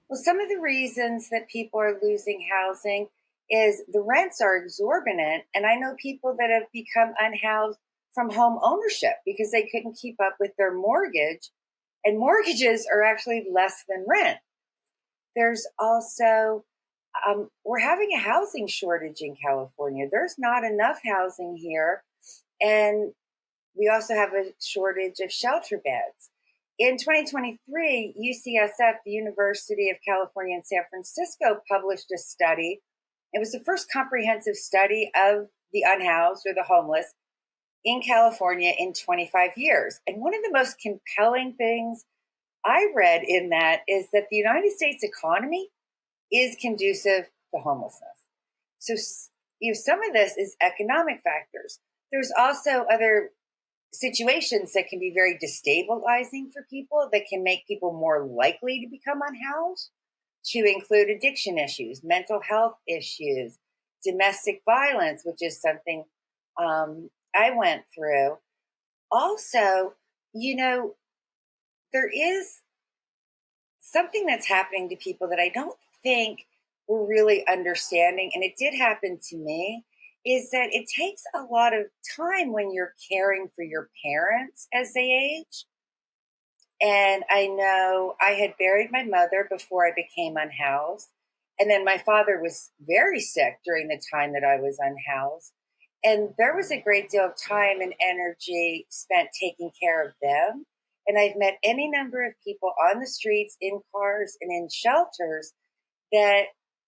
Well, some of the reasons that people are losing housing is the rents are exorbitant. And I know people that have become unhoused from home ownership because they couldn't keep up with their mortgage. And mortgages are actually less than rent. There's also, we're having a housing shortage in California. There's not enough housing here. And we also have a shortage of shelter beds. In 2023, UCSF, the University of California in San Francisco, published a study. It was the first comprehensive study of the unhoused or the homeless in California in 25 years. And one of the most compelling things I read in that is that the United States economy is conducive to homelessness. So, some of this is economic factors. There's also other situations that can be very destabilizing for people, that can make people more likely to become unhoused, to include addiction issues, mental health issues, domestic violence, which is something I went through. Also, you know, there is something that's happening to people that I don't think we're really understanding, and it did happen to me, is that it takes a lot of time when you're caring for your parents as they age. And I know I had buried my mother before I became unhoused. And then my father was very sick during the time that I was unhoused. And there was a great deal of time and energy spent taking care of them. And I've met any number of people on the streets, in cars, and in shelters that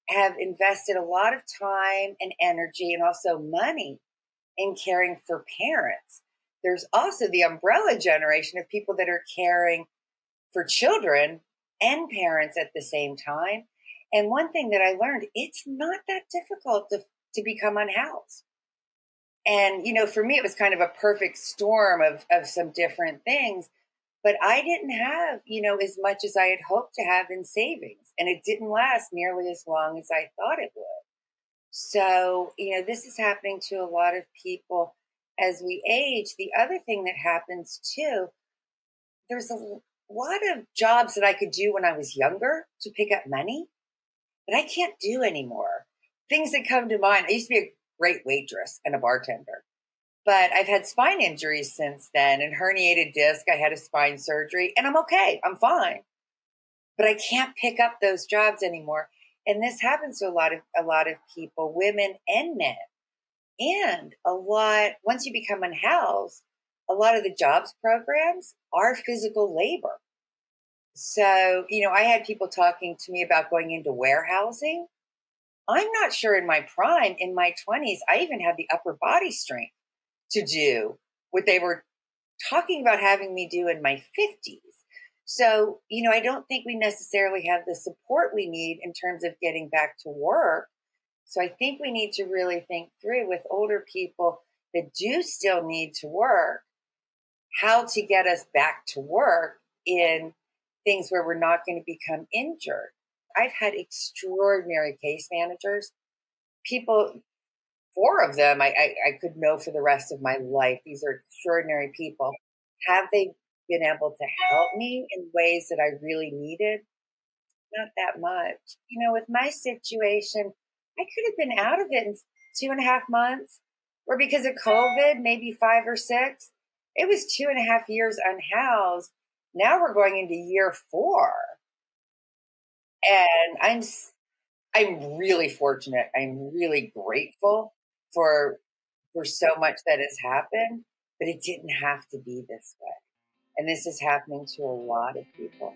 have invested a lot of time and energy and also money in caring for parents. There's also the umbrella generation of people that are caring for children and parents at the same time. And one thing that I learned, it's not that difficult to become unhoused. And, for me, it was kind of a perfect storm of some different things. But I didn't have, as much as I had hoped to have in savings. And it didn't last nearly as long as I thought it would. So, this is happening to a lot of people as we age. The other thing that happens too, there's a lot of jobs that I could do when I was younger to pick up money that I can't do anymore. Things that come to mind. I used to be a great waitress and a bartender. But I've had spine injuries since then and herniated disc. I had a spine surgery and I'm okay. I'm fine. But I can't pick up those jobs anymore. And this happens to a lot of people, women and men. And once you become unhoused, a lot of the jobs programs are physical labor. So, I had people talking to me about going into warehousing. I'm not sure in my prime, in my 20s, I even had the upper body strength to do what they were talking about having me do in my 50s. So, I don't think we necessarily have the support we need in terms of getting back to work. So I think we need to really think through with older people that do still need to work, how to get us back to work in things where we're not going to become injured. I've had extraordinary case managers, people, four of them I could know for the rest of my life. These are extraordinary people. Have they been able to help me in ways that I really needed? Not that much. With my situation, I could have been out of it in 2.5 months, or because of COVID, maybe 5 or 6. It was 2.5 years unhoused. Now we're going into year 4. And I'm really fortunate. I'm really grateful for so much that has happened, but it didn't have to be this way. And this is happening to a lot of people.